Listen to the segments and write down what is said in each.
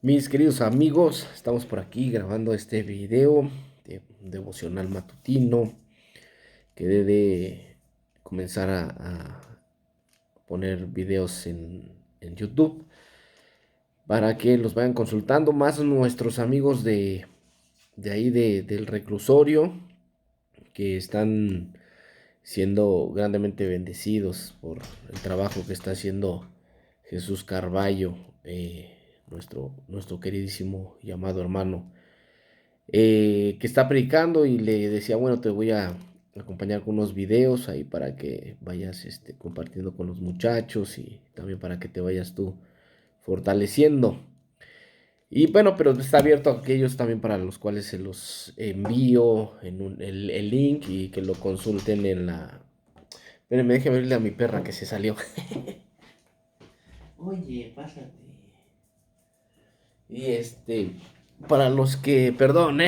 Mis queridos amigos, estamos por aquí grabando este video de devocional matutino que debe comenzar a poner videos en YouTube para que los vayan consultando más nuestros amigos de ahí del reclusorio que están siendo grandemente bendecidos por el trabajo que está haciendo Jesús Carballo, nuestro queridísimo y amado hermano, que está predicando y le decía, bueno, te voy a acompañar con unos videos ahí para que vayas compartiendo con los muchachos y también para que te vayas tú fortaleciendo. Y bueno, pero está abierto a aquellos también para los cuales se los envío el link y que lo consulten en la... Espérenme, déjeme abrirle a mi perra que se salió. Oye, pásate. Y para los que, perdón,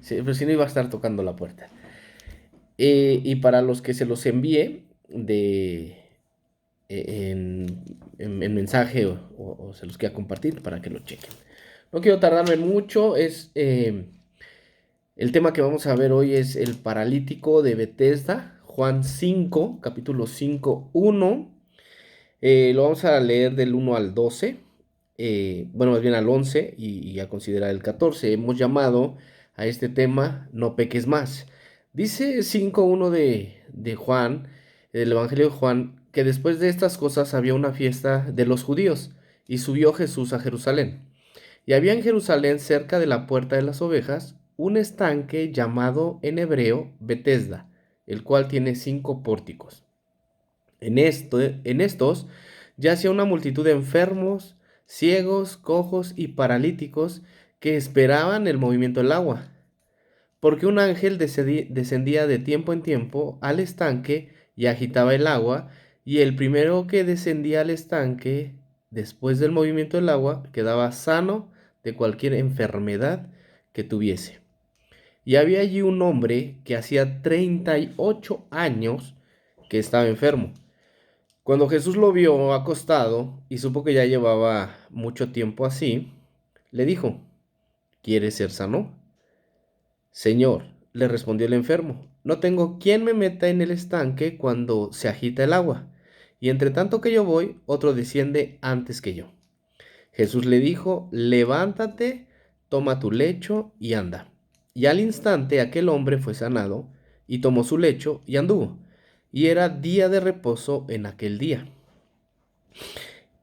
sí, pues si no iba a estar tocando la puerta. Y para los que se los envíe en mensaje o se los quiera compartir para que lo chequen. No quiero tardarme mucho, el tema que vamos a ver hoy es el paralítico de Betesda, Juan 5 capítulo 5 1. Lo vamos a leer del 1 al 12, bueno, más bien al 11 y a considerar el 14. Hemos llamado a este tema No peques más. Dice 5:1 de Juan, del Evangelio de Juan, que después de estas cosas había una fiesta de los judíos y subió Jesús a Jerusalén. Y había en Jerusalén, cerca de la puerta de las ovejas, un estanque llamado en hebreo Betesda, el cual tiene 5 pórticos. En estos yacía una multitud de enfermos, ciegos, cojos y paralíticos que esperaban el movimiento del agua, porque un ángel descendía de tiempo en tiempo al estanque y agitaba el agua, y el primero que descendía al estanque después del movimiento del agua quedaba sano de cualquier enfermedad que tuviese. Y había allí un hombre que hacía 38 años que estaba enfermo. Cuando Jesús lo vio acostado y supo que ya llevaba mucho tiempo así, le dijo, ¿quieres ser sano? Señor, le respondió el enfermo, no tengo quien me meta en el estanque cuando se agita el agua, y entre tanto que yo voy, otro desciende antes que yo. Jesús le dijo, levántate, toma tu lecho y anda. Y al instante aquel hombre fue sanado, y tomó su lecho y anduvo. Y era día de reposo en aquel día.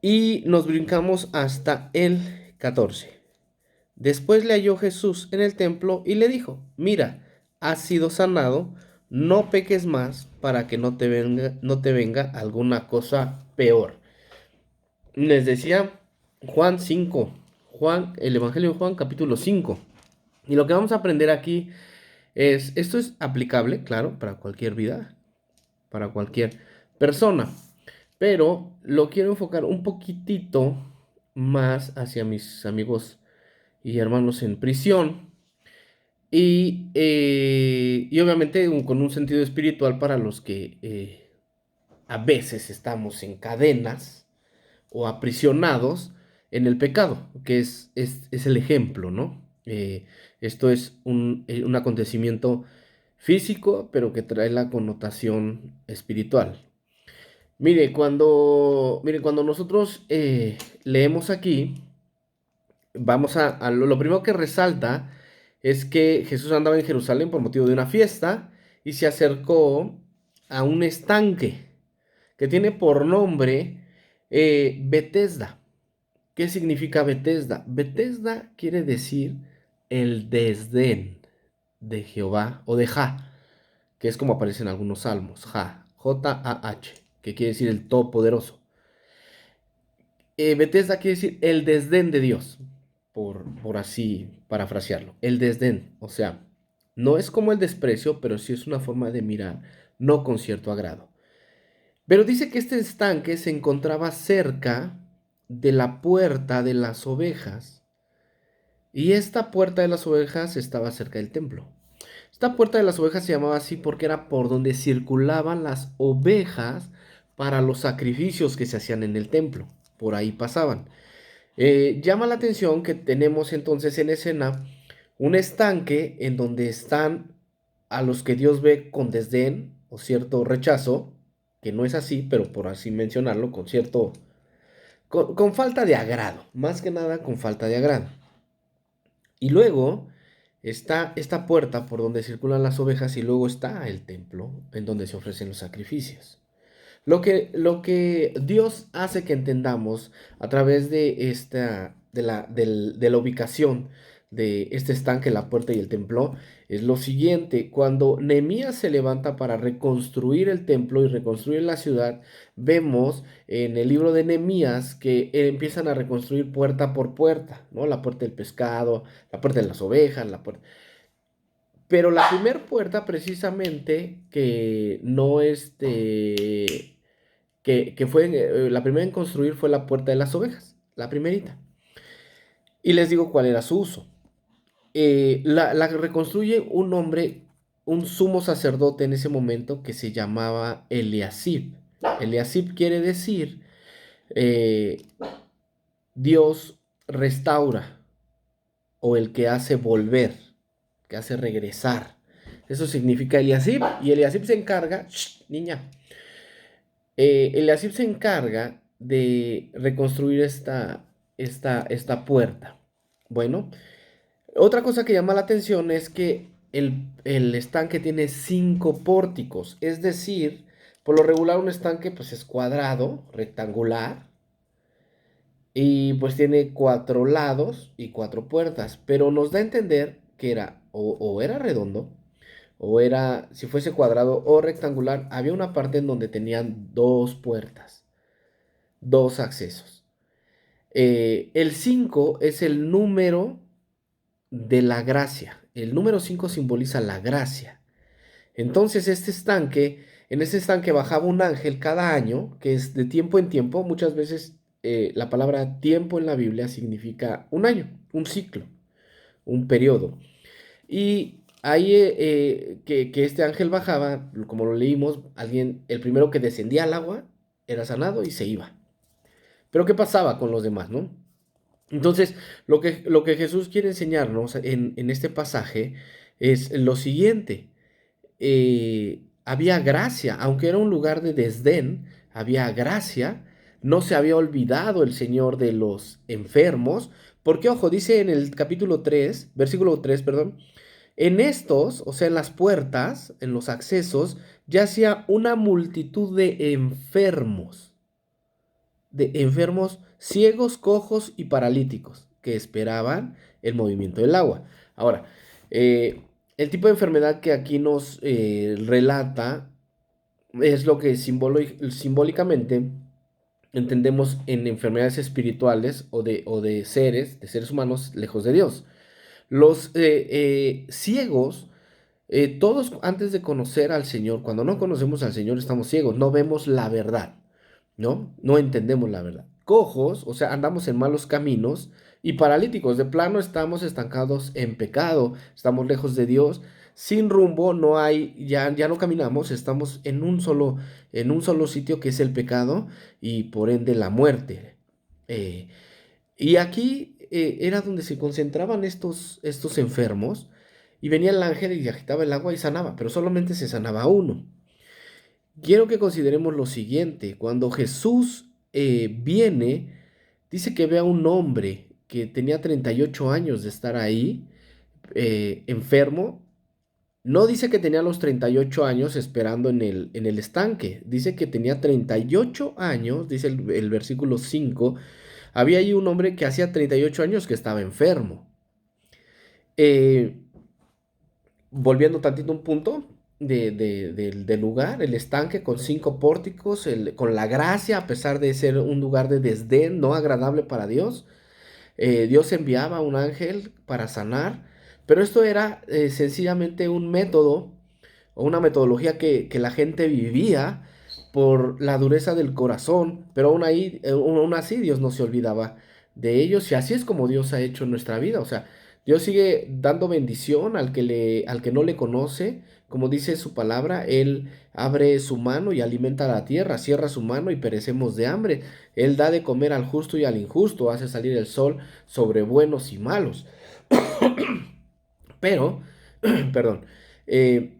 Y nos brincamos hasta el 14. Después le halló Jesús en el templo y le dijo, mira, has sido sanado, no peques más para que no te venga alguna cosa peor. Les decía Juan 5, el Evangelio de Juan capítulo 5. Y lo que vamos a aprender aquí esto es aplicable, claro, para cualquier vida, para cualquier persona. Pero lo quiero enfocar un poquitito más hacia mis amigos y hermanos en prisión. Y obviamente con un sentido espiritual para los que a veces estamos en cadenas o aprisionados en el pecado, que es el ejemplo, ¿no? Esto es un acontecimiento físico, pero que trae la connotación espiritual. Mire, cuando nosotros leemos aquí, vamos a lo primero que resalta es que Jesús andaba en Jerusalén por motivo de una fiesta y se acercó a un estanque que tiene por nombre Betesda. ¿Qué significa Betesda? Betesda quiere decir el desdén de Jehová o de Jah, que es como aparece en algunos salmos, Jah, J-A-H, que quiere decir el Todopoderoso. Betesda quiere decir el desdén de Dios, por así parafrasearlo. El desdén, o sea, no es como el desprecio, pero sí es una forma de mirar, no con cierto agrado. Pero dice que este estanque se encontraba cerca de la puerta de las ovejas, y esta puerta de las ovejas estaba cerca del templo. Esta puerta de las ovejas se llamaba así porque era por donde circulaban las ovejas para los sacrificios que se hacían en el templo. Por ahí pasaban. Llama la atención que tenemos entonces en escena un estanque en donde están a los que Dios ve con desdén o cierto rechazo, que no es así, pero por así mencionarlo, con cierto, con falta de agrado, más que nada con falta de agrado. Y luego está esta puerta por donde circulan las ovejas y luego está el templo en donde se ofrecen los sacrificios. Lo que Dios hace que entendamos a través de de la ubicación de este estanque, la puerta y el templo, es lo siguiente: cuando Nehemías se levanta para reconstruir el templo y reconstruir la ciudad, vemos en el libro de Nehemías que empiezan a reconstruir puerta por puerta, ¿no? La puerta del pescado, la puerta de las ovejas, la puerta. Pero la primera puerta, precisamente, que no que fue la primera en construir fue la puerta de las ovejas, la primerita. Y les digo cuál era su uso. La reconstruye un hombre, un sumo sacerdote en ese momento que se llamaba Eliasib. Eliasib quiere decir eh, Dios restaura o el que hace volver, que hace regresar. Eso significa Eliasib. Y Eliasib se encarga, ¡shh, niña! Eliasib se encarga de reconstruir esta puerta. Bueno, otra cosa que llama la atención es que el estanque tiene 5 pórticos, es decir, por lo regular un estanque pues es cuadrado, rectangular, y pues tiene 4 lados y 4 puertas, pero nos da a entender que era o era redondo, o era, si fuese cuadrado o rectangular, había una parte en donde tenían 2 puertas, 2 accesos. El 5 es el número de la gracia. El número 5 simboliza la gracia. Entonces, en este estanque bajaba un ángel cada año, que es de tiempo en tiempo. Muchas veces la palabra tiempo en la Biblia significa un año, un ciclo, un periodo. Y ahí que este ángel bajaba, como lo leímos, el primero que descendía al agua era sanado y se iba. Pero ¿qué pasaba con los demás, no? Entonces, lo que Jesús quiere enseñarnos en este pasaje es lo siguiente. Había gracia, aunque era un lugar de desdén, había gracia. No se había olvidado el Señor de los enfermos, porque, ojo, dice en el capítulo 3, versículo 3, perdón, en estos, o sea, en las puertas, en los accesos, yacía una multitud de enfermos ciegos, cojos y paralíticos que esperaban el movimiento del agua. Ahora, el tipo de enfermedad que aquí nos relata es lo que simbólicamente entendemos en enfermedades espirituales o de seres humanos lejos de Dios. Los ciegos, todos antes de conocer al Señor, cuando no conocemos al Señor estamos ciegos, no vemos la verdad. ¿No? No entendemos la verdad. Cojos, o sea, andamos en malos caminos, y paralíticos, de plano estamos estancados en pecado, estamos lejos de Dios, sin rumbo, no hay, ya no caminamos, estamos en un solo sitio que es el pecado y por ende la muerte. Eh, y aquí era donde se concentraban estos enfermos, y venía el ángel y agitaba el agua y sanaba, pero solamente se sanaba uno. Quiero que consideremos lo siguiente: cuando Jesús viene, dice que ve a un hombre que tenía 38 años de estar ahí, enfermo. No dice que tenía los 38 años esperando en el estanque, dice que tenía 38 años, dice el versículo 5, había ahí un hombre que hacía 38 años que estaba enfermo. Eh, Volviendo tantito a un punto del lugar, el estanque con 5 pórticos, con la gracia, a pesar de ser un lugar de desdén, no agradable para Dios. Dios enviaba a un ángel para sanar, pero esto era sencillamente un método o una metodología que la gente vivía por la dureza del corazón, pero aún así Dios no se olvidaba de ellos, y así es como Dios ha hecho en nuestra vida. O sea, Dios sigue dando bendición al que no le conoce. Como dice su palabra, Él abre su mano y alimenta la tierra, cierra su mano y perecemos de hambre. Él da de comer al justo y al injusto, hace salir el sol sobre buenos y malos. Pero, perdón, eh,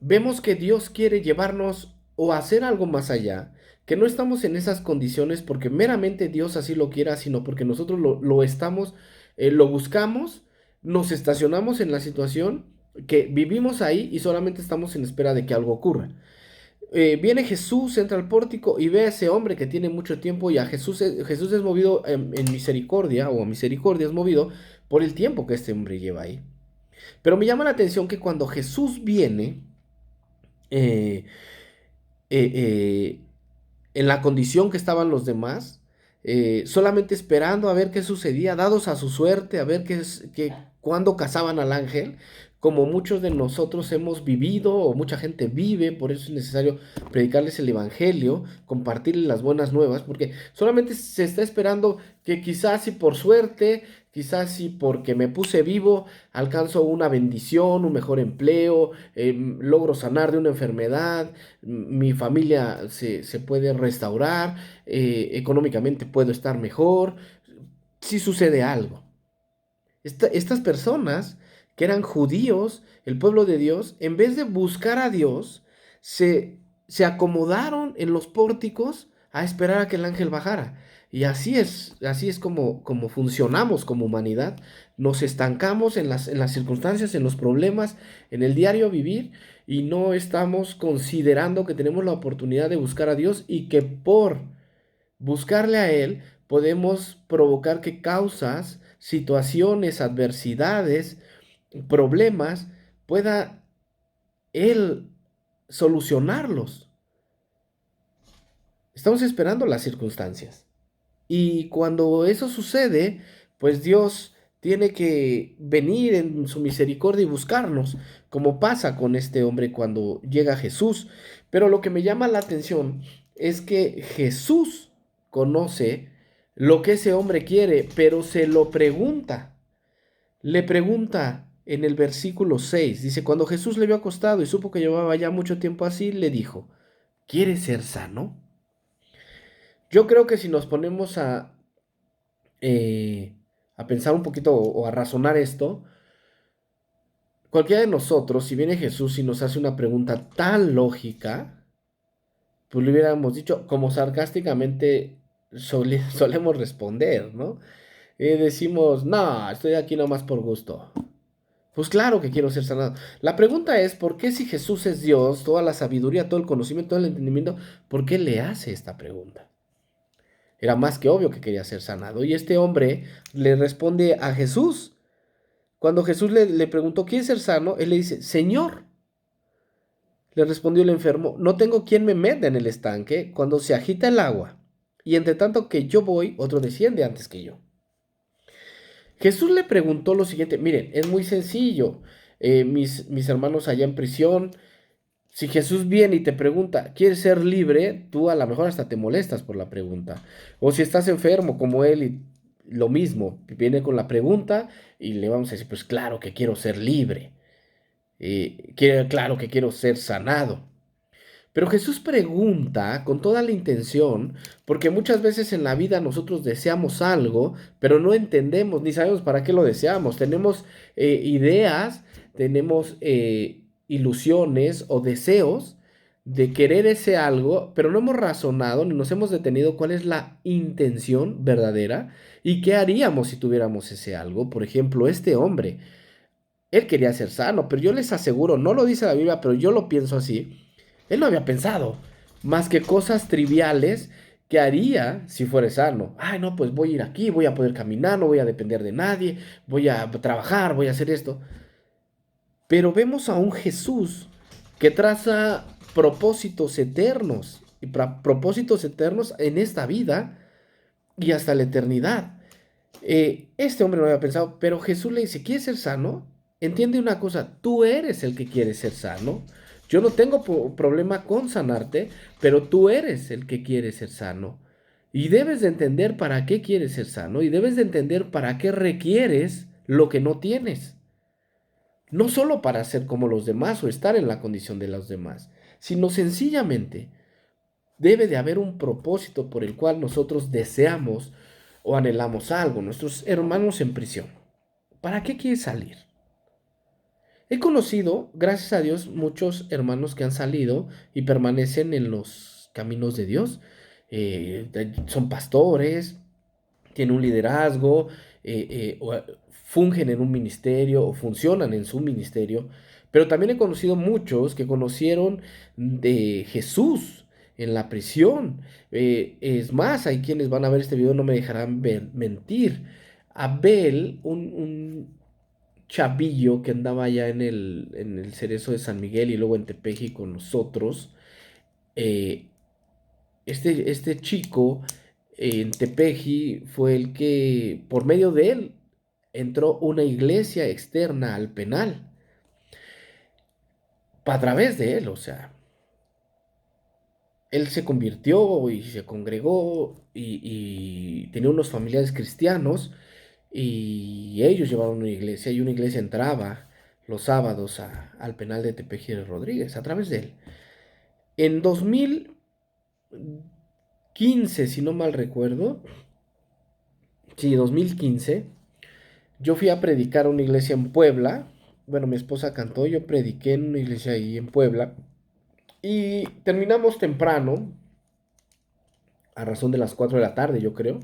vemos que Dios quiere llevarnos o hacer algo más allá, que no estamos en esas condiciones porque meramente Dios así lo quiera, sino porque nosotros lo estamos, lo buscamos, nos estacionamos en la situación, que vivimos ahí y solamente estamos en espera de que algo ocurra. Viene Jesús, entra al pórtico y ve a ese hombre que tiene mucho tiempo y a Jesús, Jesús es movido en misericordia o a misericordia es movido por el tiempo que este hombre lleva ahí. Pero me llama la atención que cuando Jesús viene, eh, eh, eh, en la condición que estaban los demás, solamente esperando a ver qué sucedía, dados a su suerte, a ver cuándo cazaban al ángel, como muchos de nosotros hemos vivido o mucha gente vive, por eso es necesario predicarles el evangelio, compartirles las buenas nuevas, porque solamente se está esperando que quizás si por suerte, quizás si porque me puse vivo, alcanzo una bendición, un mejor empleo, logro sanar de una enfermedad, mi familia se puede restaurar, económicamente puedo estar mejor, si sucede algo. Estas personas que eran judíos, el pueblo de Dios, en vez de buscar a Dios, se acomodaron en los pórticos a esperar a que el ángel bajara. Y así es como funcionamos como humanidad. Nos estancamos en las circunstancias, en los problemas, en el diario vivir y no estamos considerando que tenemos la oportunidad de buscar a Dios y que por buscarle a Él podemos provocar que causas, situaciones, adversidades, problemas, pueda Él solucionarlos. Estamos esperando las circunstancias. Y cuando eso sucede, pues Dios tiene que venir en su misericordia y buscarnos, como pasa con este hombre cuando llega Jesús. Pero lo que me llama la atención es que Jesús conoce lo que ese hombre quiere, pero se lo pregunta. Le pregunta en el versículo 6, dice, cuando Jesús le vio acostado y supo que llevaba ya mucho tiempo así, le dijo, ¿quieres ser sano? Yo creo que si nos ponemos a pensar un poquito o a razonar esto, cualquiera de nosotros, si viene Jesús y nos hace una pregunta tan lógica, pues le hubiéramos dicho, como sarcásticamente solemos responder, ¿no? Decimos, no, estoy aquí nomás por gusto. Pues claro que quiero ser sanado. La pregunta es, ¿por qué si Jesús es Dios, toda la sabiduría, todo el conocimiento, todo el entendimiento, ¿por qué le hace esta pregunta? Era más que obvio que quería ser sanado. Y este hombre le responde a Jesús. Cuando Jesús le preguntó, ¿quieres ser sano? Él le dice, Señor. Le respondió el enfermo, no tengo quien me meta en el estanque cuando se agita el agua. Y entre tanto que yo voy, otro desciende antes que yo. Jesús le preguntó lo siguiente, miren, es muy sencillo. Mis hermanos allá en prisión, si Jesús viene y te pregunta, ¿quieres ser libre? Tú a lo mejor hasta te molestas por la pregunta. O si estás enfermo como él y lo mismo, viene con la pregunta y le vamos a decir, pues claro que quiero ser libre. Claro que quiero ser sanado. Pero Jesús pregunta con toda la intención, porque muchas veces en la vida nosotros deseamos algo, pero no entendemos ni sabemos para qué lo deseamos. Tenemos ideas, tenemos ilusiones o deseos de querer ese algo, pero no hemos razonado ni nos hemos detenido cuál es la intención verdadera y qué haríamos si tuviéramos ese algo. Por ejemplo, este hombre, él quería ser sano, pero yo les aseguro, no lo dice la Biblia, pero yo lo pienso así. Él no había pensado más que cosas triviales que haría si fuera sano. Ay, no, pues voy a ir aquí, voy a poder caminar, no voy a depender de nadie, voy a trabajar, voy a hacer esto. Pero vemos a un Jesús que traza propósitos eternos, y propósitos eternos en esta vida y hasta la eternidad. Este hombre no había pensado, pero Jesús le dice, ¿quieres ser sano? Entiende una cosa, tú eres el que quiere ser sano. Yo no tengo problema con sanarte, pero tú eres el que quiere ser sano. Y debes de entender para qué quieres ser sano y debes de entender para qué requieres lo que no tienes. No solo para ser como los demás o estar en la condición de los demás, sino sencillamente debe de haber un propósito por el cual nosotros deseamos o anhelamos algo. Nuestros hermanos en prisión, ¿para qué quieres salir? He conocido, gracias a Dios, muchos hermanos que han salido y permanecen en los caminos de Dios. Son pastores, tienen un liderazgo, fungen en un ministerio o funcionan en su ministerio. Pero también he conocido muchos que conocieron de Jesús en la prisión. Es más, hay quienes van a ver este video, no me dejarán mentir. Abel, un chavillo que andaba allá en el Cerezo de San Miguel y luego en Tepeji con nosotros. eh, este chico en Tepeji fue el que, por medio de él, entró una iglesia externa al penal. A través de él, o sea, él se convirtió y se congregó y tenía unos familiares cristianos y ellos llevaron una iglesia y una iglesia entraba los sábados al penal de Tepeji de Rodríguez a través de él. En 2015, si no mal recuerdo, sí, 2015, yo fui a predicar a una iglesia en Puebla. Bueno, mi esposa cantó, yo prediqué en una iglesia ahí en Puebla. Y terminamos temprano, a razón de las 4 de la tarde, yo creo.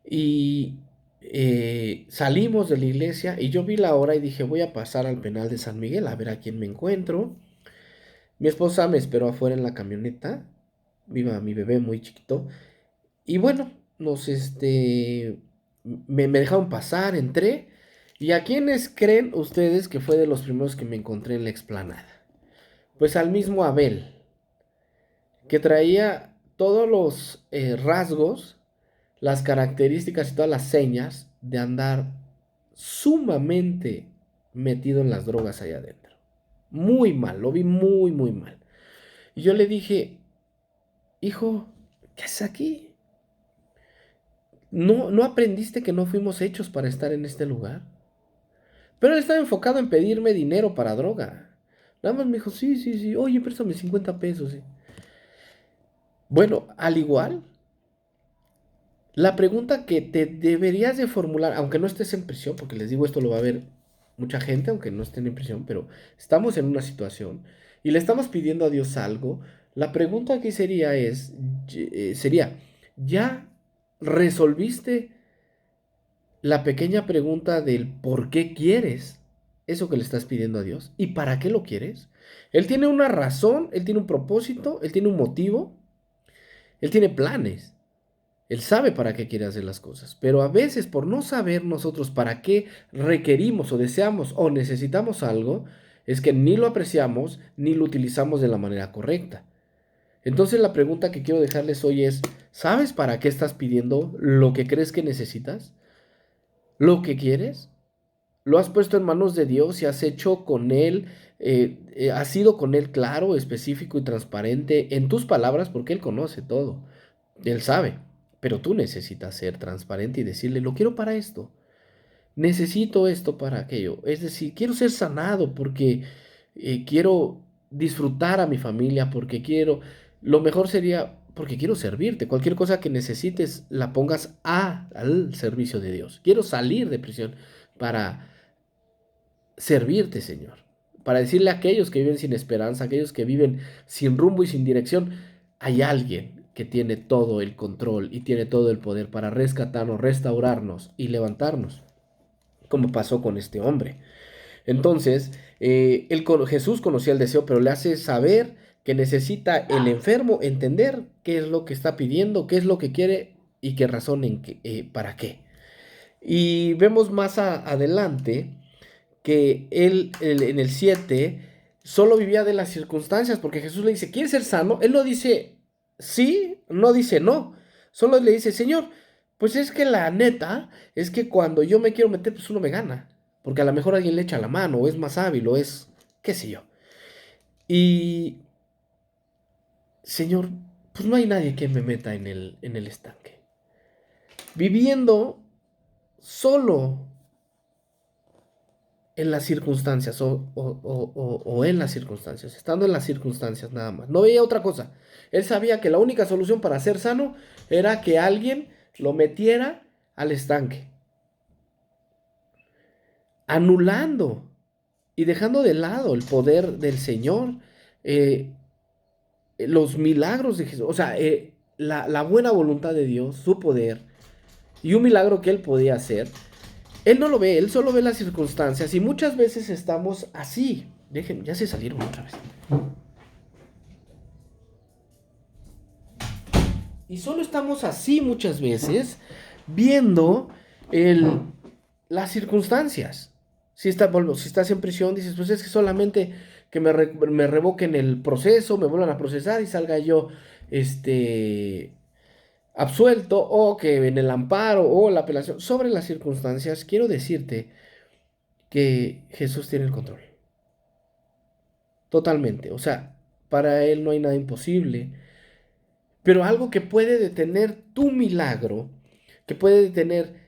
Y salimos de la iglesia y yo vi la hora y dije, voy a pasar al penal de San Miguel a ver a quién me encuentro. Mi esposa me esperó afuera en la camioneta. Viva mi bebé muy chiquito. Y bueno, me dejaron pasar, entré. ¿Y a quiénes creen ustedes que fue de los primeros que me encontré en la explanada? Pues al mismo Abel, que traía todos los rasgos, las características y todas las señas de andar sumamente metido en las drogas allá adentro. Muy mal, lo vi muy, muy mal. Y yo le dije, hijo, ¿qué haces aquí? ¿No aprendiste que no fuimos hechos para estar en este lugar? Pero él estaba enfocado en pedirme dinero para droga. Nada más me dijo, sí, sí, sí, oye, préstame 50 pesos. Sí. Bueno, al igual, la pregunta que te deberías de formular, aunque no estés en prisión, porque les digo, esto lo va a ver mucha gente, aunque no estén en prisión, pero estamos en una situación y le estamos pidiendo a Dios algo, la pregunta aquí sería, ¿ya resolviste la pequeña pregunta del por qué quieres eso que le estás pidiendo a Dios y para qué lo quieres? Él tiene una razón, él tiene un propósito, él tiene un motivo, él tiene planes. Él sabe para qué quiere hacer las cosas, pero a veces por no saber nosotros para qué requerimos o deseamos o necesitamos algo, es que ni lo apreciamos ni lo utilizamos de la manera correcta. Entonces la pregunta que quiero dejarles hoy es, ¿sabes para qué estás pidiendo lo que crees que necesitas? ¿Lo que quieres? ¿Lo has puesto en manos de Dios y has hecho con Él, has sido con Él claro, específico y transparente en tus palabras? Porque Él conoce todo, Él sabe, pero tú necesitas ser transparente y decirle, lo quiero para esto, necesito esto para aquello. Es decir, quiero ser sanado porque quiero disfrutar a mi familia, porque lo mejor sería, porque quiero servirte. Cualquier cosa que necesites, la pongas al servicio de Dios. Quiero salir de prisión para servirte, Señor. Para decirle a aquellos que viven sin esperanza, a aquellos que viven sin rumbo y sin dirección, hay alguien que tiene todo el control y tiene todo el poder para rescatarnos, restaurarnos y levantarnos, como pasó con este hombre. Entonces, Jesús conocía el deseo, pero le hace saber que necesita el enfermo entender qué es lo que está pidiendo, qué es lo que quiere y qué razón para qué. Y vemos más adelante que él en el 7 solo vivía de las circunstancias, porque Jesús le dice, ¿quieres ser sano? Él no dice sí, no dice no, solo le dice, Señor, pues es que la neta es que cuando yo me quiero meter, pues uno me gana, porque a lo mejor alguien le echa la mano, o es más hábil, o es, qué sé yo. Y, Señor, pues no hay nadie que me meta en el estanque. Viviendo solo en las circunstancias o en las circunstancias, estando en las circunstancias nada más. No veía otra cosa. Él sabía que la única solución para ser sano era que alguien lo metiera al estanque, anulando y dejando de lado el poder del Señor, eh, los milagros de Jesús, o sea, la buena voluntad de Dios, su poder y un milagro que Él podía hacer. Él no lo ve, él solo ve las circunstancias y muchas veces estamos así. Dejen, ya se salieron otra vez. Y solo estamos así muchas veces viendo el, las circunstancias. Si estás en prisión, dices, pues es que solamente que me revoquen el proceso, me vuelvan a procesar y salga yo absuelto, o que en el amparo o la apelación. Sobre las circunstancias, quiero decirte que Jesús tiene el control. Totalmente. O sea, para Él no hay nada imposible. Pero algo que puede detener tu milagro, que puede detener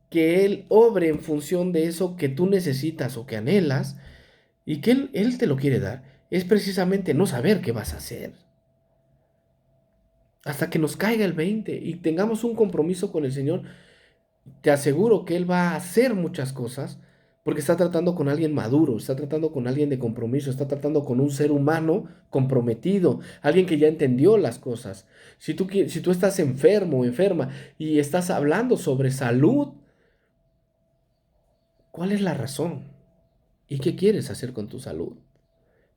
que Él obre en función de eso que tú necesitas o que anhelas, y que Él te lo quiere dar, es precisamente no saber qué vas a hacer. Hasta que nos caiga el 20 y tengamos un compromiso con el Señor, te aseguro que Él va a hacer muchas cosas porque está tratando con alguien maduro, está tratando con alguien de compromiso, está tratando con un ser humano comprometido, alguien que ya entendió las cosas. Si tú estás enfermo o enferma y estás hablando sobre salud, ¿cuál es la razón? ¿Y qué quieres hacer con tu salud?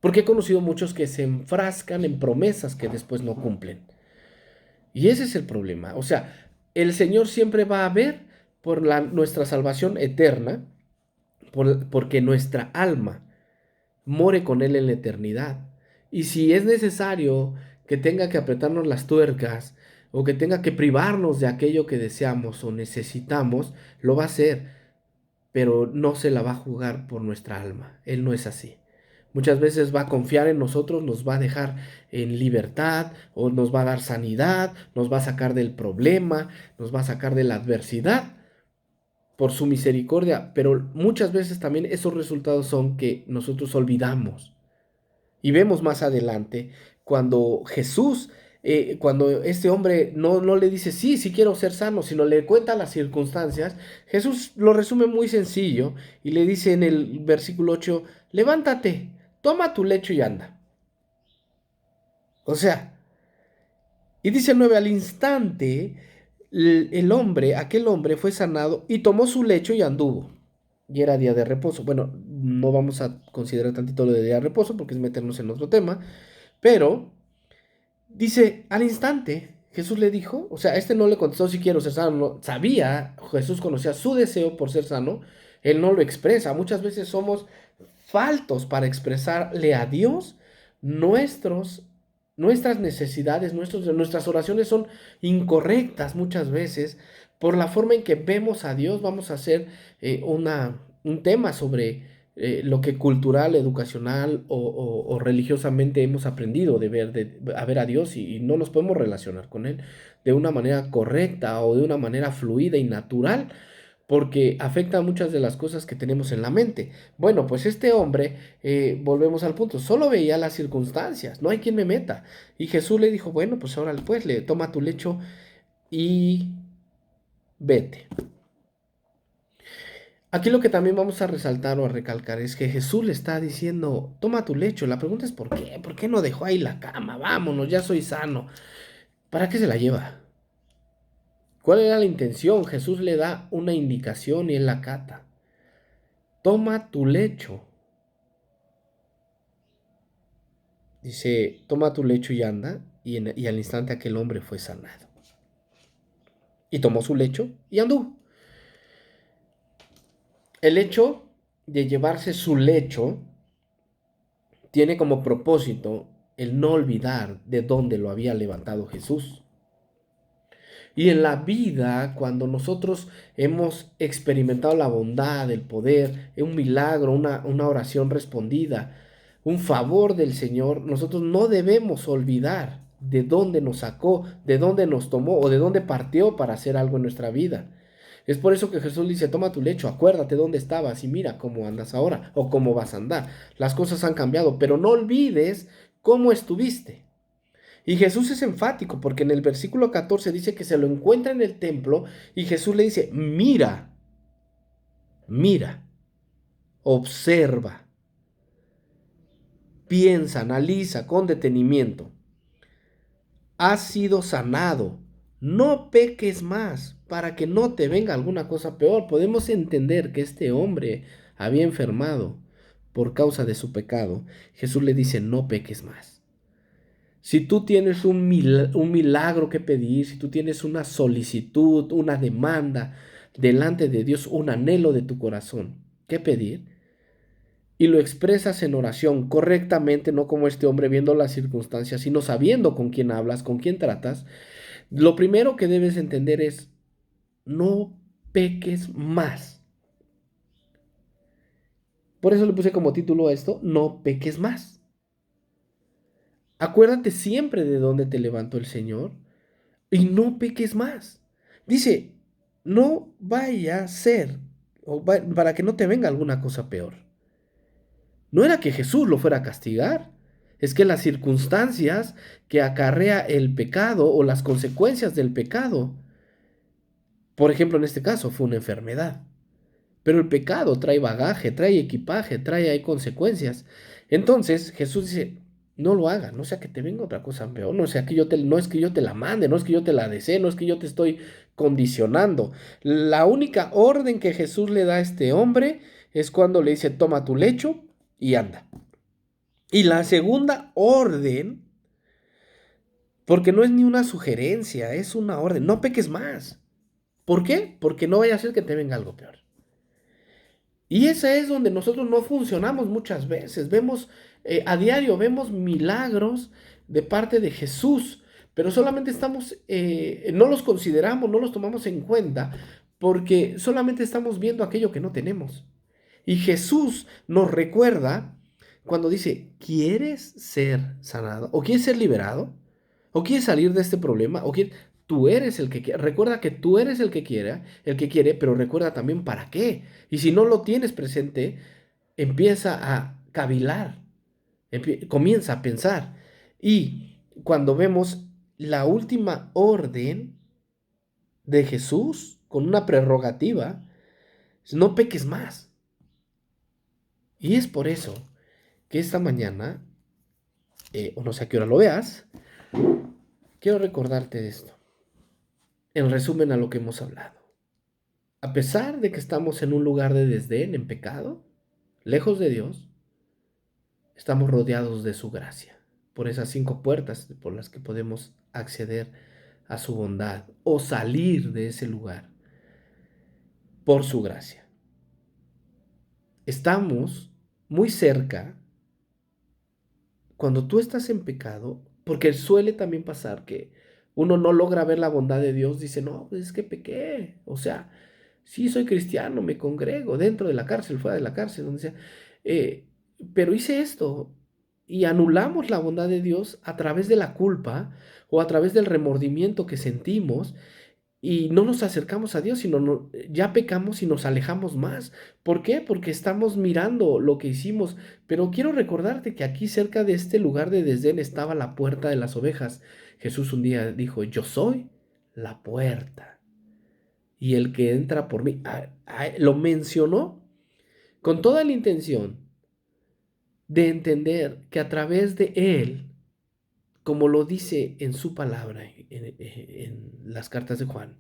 Porque he conocido muchos que se enfrascan en promesas que después no cumplen. Y ese es el problema. O sea, el Señor siempre va a ver por nuestra salvación eterna, porque nuestra alma more con Él en la eternidad. Y si es necesario que tenga que apretarnos las tuercas o que tenga que privarnos de aquello que deseamos o necesitamos, lo va a hacer, pero no se la va a jugar por nuestra alma. Él no es así. Muchas veces va a confiar en nosotros, nos va a dejar en libertad o nos va a dar sanidad, nos va a sacar del problema, nos va a sacar de la adversidad por su misericordia, pero muchas veces también esos resultados son que nosotros olvidamos. Y vemos más adelante cuando Jesús, cuando este hombre no le dice, sí, sí quiero ser sano, sino le cuenta las circunstancias, Jesús lo resume muy sencillo y le dice en el versículo 8, levántate, toma tu lecho y anda. O sea, y dice el 9, al instante aquel hombre fue sanado y tomó su lecho y anduvo. Y era día de reposo. Bueno, no vamos a considerar tantito lo de día de reposo porque es meternos en otro tema, pero dice, al instante, Jesús le dijo, o sea, este no le contestó si quiero ser sano, no, sabía, Jesús conocía su deseo por ser sano, él no lo expresa. Muchas veces somos faltos para expresarle a Dios nuestros, nuestras necesidades, nuestras oraciones son incorrectas muchas veces por la forma en que vemos a Dios. Vamos a hacer un tema sobre lo que cultural, educacional o religiosamente hemos aprendido a ver a Dios y no nos podemos relacionar con Él de una manera correcta o de una manera fluida y natural porque afecta a muchas de las cosas que tenemos en la mente. Bueno, pues este hombre, volvemos al punto, solo veía las circunstancias, no hay quien me meta. Y Jesús le dijo, bueno, pues ahora pues le toma tu lecho y vete. Aquí lo que también vamos a resaltar o a recalcar es que Jesús le está diciendo, toma tu lecho. La pregunta es ¿por qué? ¿Por qué no dejó ahí la cama? Vámonos, ya soy sano. ¿Para qué se la lleva? ¿Cuál era la intención? Jesús le da una indicación y él la acata. Toma tu lecho. Dice, toma tu lecho y anda. Y al instante aquel hombre fue sanado. Y tomó su lecho y anduvo. El hecho de llevarse su lecho tiene como propósito el no olvidar de dónde lo había levantado Jesús. Y en la vida, cuando nosotros hemos experimentado la bondad, el poder, un milagro, una oración respondida, un favor del Señor, nosotros no debemos olvidar de dónde nos sacó, de dónde nos tomó o de dónde partió para hacer algo en nuestra vida. Es por eso que Jesús le dice, toma tu lecho, acuérdate dónde estabas y mira cómo andas ahora o cómo vas a andar. Las cosas han cambiado, pero no olvides cómo estuviste. Y Jesús es enfático porque en el versículo 14 dice que se lo encuentra en el templo y Jesús le dice, mira, mira, observa, piensa, analiza con detenimiento. Has sido sanado. No peques más para que no te venga alguna cosa peor. Podemos entender que este hombre había enfermado por causa de su pecado. Jesús le dice, no peques más. Si tú tienes un milagro que pedir, si tú tienes una solicitud, una demanda delante de Dios, un anhelo de tu corazón que pedir, y lo expresas en oración correctamente, no como este hombre viendo las circunstancias, sino sabiendo con quién hablas, con quién tratas, lo primero que debes entender es, no peques más. Por eso le puse como título a esto, no peques más. Acuérdate siempre de dónde te levantó el Señor y no peques más. Dice, no vaya a ser, para que no te venga alguna cosa peor. No era que Jesús lo fuera a castigar, es que las circunstancias que acarrea el pecado o las consecuencias del pecado, por ejemplo en este caso fue una enfermedad, pero el pecado trae bagaje, trae equipaje, trae ahí consecuencias. Entonces Jesús dice, no lo haga, no sea que te venga otra cosa peor, no es que yo te la mande, no es que yo te la desee, no es que yo te estoy condicionando. La única orden que Jesús le da a este hombre es cuando le dice, toma tu lecho y anda. Y la segunda orden, porque no es ni una sugerencia, es una orden, no peques más. ¿Por qué? Porque no vaya a ser que te venga algo peor. Y esa es donde nosotros no funcionamos muchas veces. Vemos a diario, vemos milagros de parte de Jesús, pero solamente no los consideramos, no los tomamos en cuenta, porque solamente estamos viendo aquello que no tenemos. Y Jesús nos recuerda cuando dice, ¿quieres ser sanado? ¿O quieres ser liberado? ¿O quieres salir de este problema? Tú eres el que quiere. Recuerda que tú eres el que quiere, pero recuerda también para qué. Y si no lo tienes presente, empieza a cavilar, comienza a pensar. Y cuando vemos la última orden de Jesús con una prerrogativa, no peques más. Y es por eso que esta mañana, o no sé a qué hora lo veas, quiero recordarte de esto. En resumen a lo que hemos hablado. A pesar de que estamos en un lugar de desdén, en pecado, lejos de Dios, estamos rodeados de su gracia, por esas 5 puertas por las que podemos acceder a su bondad o salir de ese lugar por su gracia. Estamos muy cerca cuando tú estás en pecado, porque suele también pasar que uno no logra ver la bondad de Dios, dice, no, pues es que pequé, o sea, sí soy cristiano, me congrego dentro de la cárcel, fuera de la cárcel, donde sea, eh, pero hice esto y anulamos la bondad de Dios a través de la culpa o a través del remordimiento que sentimos y no nos acercamos a Dios, sino ya pecamos y nos alejamos más. ¿Por qué? Porque estamos mirando lo que hicimos. Pero quiero recordarte que aquí cerca de este lugar de desdén estaba la puerta de las ovejas. Jesús un día dijo, yo soy la puerta. Y el que entra por mí, lo mencionó con toda la intención de entender que a través de él, como lo dice en su palabra, en las cartas de Juan,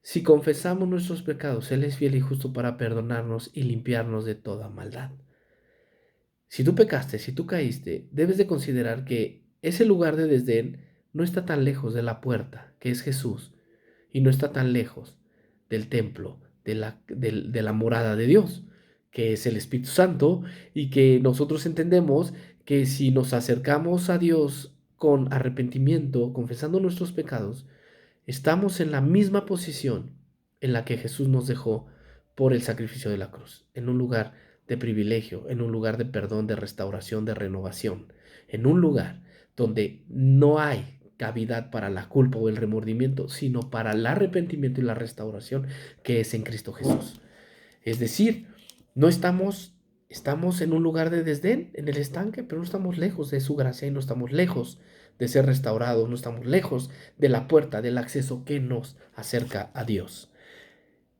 si confesamos nuestros pecados, Él es fiel y justo para perdonarnos y limpiarnos de toda maldad. Si tú pecaste, si tú caíste, debes de considerar que ese lugar de desdén no está tan lejos de la puerta, que es Jesús, y no está tan lejos del templo, de la morada de Dios, que es el Espíritu Santo, y que nosotros entendemos que si nos acercamos a Dios con arrepentimiento, confesando nuestros pecados, estamos en la misma posición en la que Jesús nos dejó por el sacrificio de la cruz, en un lugar de privilegio, en un lugar de perdón, de restauración, de renovación, en un lugar donde no hay cavidad para la culpa o el remordimiento, sino para el arrepentimiento y la restauración que es en Cristo Jesús. Es decir, no estamos en un lugar de desdén, en el estanque, pero no estamos lejos de su gracia y no estamos lejos de ser restaurados, no estamos lejos de la puerta, del acceso que nos acerca a Dios.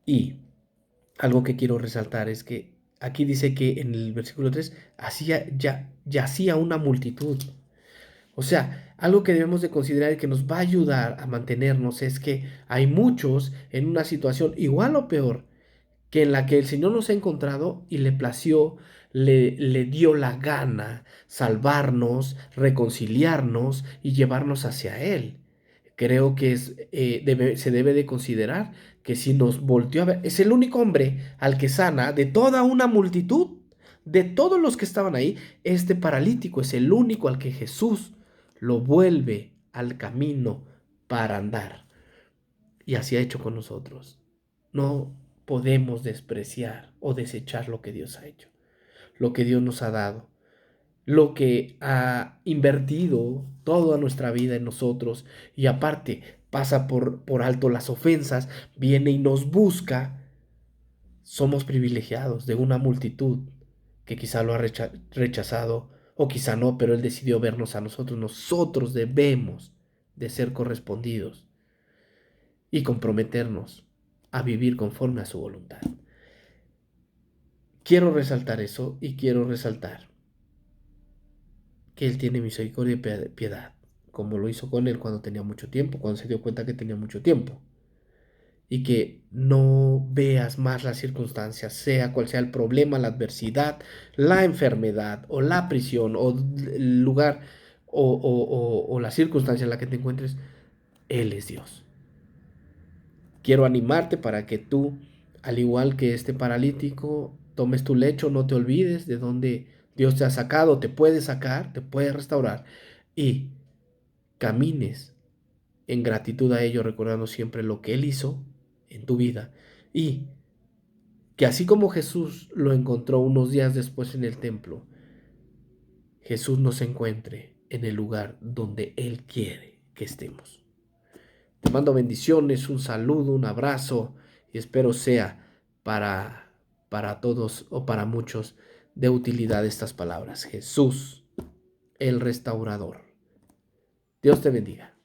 Y algo que quiero resaltar es que aquí dice que en el versículo 3 yacía una multitud. O sea, algo que debemos de considerar y que nos va a ayudar a mantenernos es que hay muchos en una situación igual o peor que en la que el Señor nos ha encontrado y le plació, le dio la gana salvarnos, reconciliarnos y llevarnos hacia Él. Creo que se debe de considerar que si nos volteó a ver, es el único hombre al que sana de toda una multitud, de todos los que estaban ahí, este paralítico es el único al que Jesús lo vuelve al camino para andar. Y así ha hecho con nosotros. No podemos despreciar o desechar lo que Dios ha hecho, lo que Dios nos ha dado, lo que ha invertido toda nuestra vida en nosotros y aparte pasa por alto las ofensas, viene y nos busca. Somos privilegiados de una multitud que quizá lo ha rechazado o quizá no, pero Él decidió vernos a nosotros. Nosotros debemos de ser correspondidos y comprometernos a vivir conforme a su voluntad. Quiero resaltar eso y quiero resaltar que Él tiene misericordia y piedad, como lo hizo con Él cuando tenía mucho tiempo, cuando se dio cuenta que tenía mucho tiempo. Y que no veas más las circunstancias, sea cual sea el problema, la adversidad, la enfermedad o la prisión o el lugar o la circunstancia en la que te encuentres, Él es Dios. Quiero animarte para que tú, al igual que este paralítico, tomes tu lecho, no te olvides de dónde Dios te ha sacado, te puede sacar, te puede restaurar y camines en gratitud a ello, recordando siempre lo que Él hizo en tu vida y que así como Jesús lo encontró unos días después en el templo, Jesús nos encuentre en el lugar donde Él quiere que estemos. Te mando bendiciones, un saludo, un abrazo y espero sea para, para todos o para muchos de utilidad estas palabras. Jesús, el restaurador. Dios te bendiga.